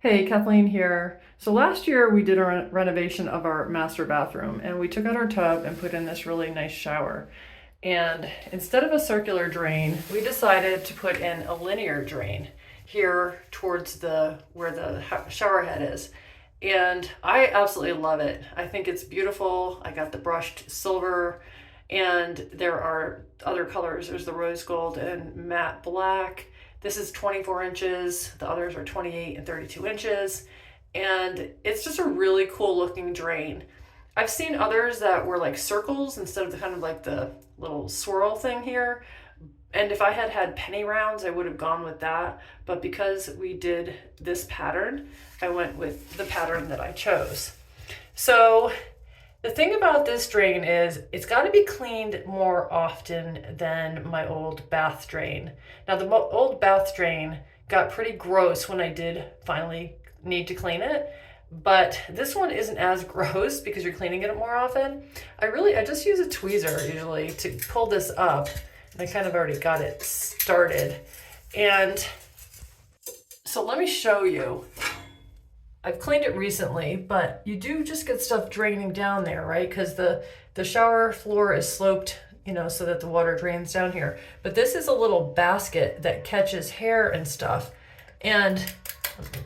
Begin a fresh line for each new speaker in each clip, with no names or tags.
Hey, Kathleen here. So last year we did a renovation of our master bathroom and we took out our tub and put in this really nice shower. And instead of a circular drain, we decided to put in a linear drain here towards the where the shower head is. And I absolutely love it. I think it's beautiful. I got the brushed silver and there are other colors. There's the rose gold and matte black. This is 24 inches. The others are 28 and 32 inches. And it's just a really cool looking drain. I've seen others that were like circles instead of the kind of like the little swirl thing here. And if I had had penny rounds, I would have gone with that. But because we did this pattern, I went with the pattern that I chose. So the thing about this drain is it's got to be cleaned more often than my old bath drain. Now the old bath drain got pretty gross when I did finally need to clean it, but this one isn't as gross because you're cleaning it more often. I just use a tweezer usually to pull this up, and I kind of already got it started. And so let me show you. I've cleaned it recently, but you do just get stuff draining down there, right? Because the shower floor is sloped, so that the water drains down here. But this is a little basket that catches hair and stuff. And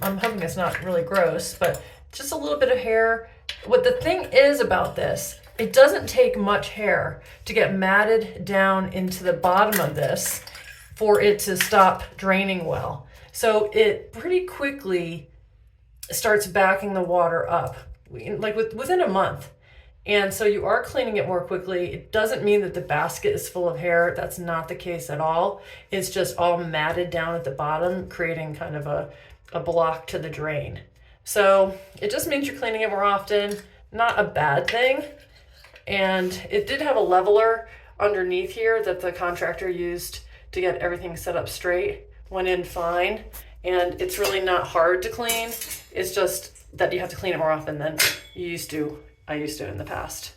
I'm hoping it's not really gross, but just a little bit of hair. What the thing is about this, it doesn't take much hair to get matted down into the bottom of this for it to stop draining well. So it pretty quickly starts backing the water up, like within a month. And so you are cleaning it more quickly. It doesn't mean that the basket is full of hair. That's not the case at all. It's just all matted down at the bottom, creating kind of a block to the drain. So it just means you're cleaning it more often. Not a bad thing. And it did have a leveler underneath here that the contractor used to get everything set up straight. Went in fine. And it's really not hard to clean. It's just that you have to clean it more often than I used to in the past.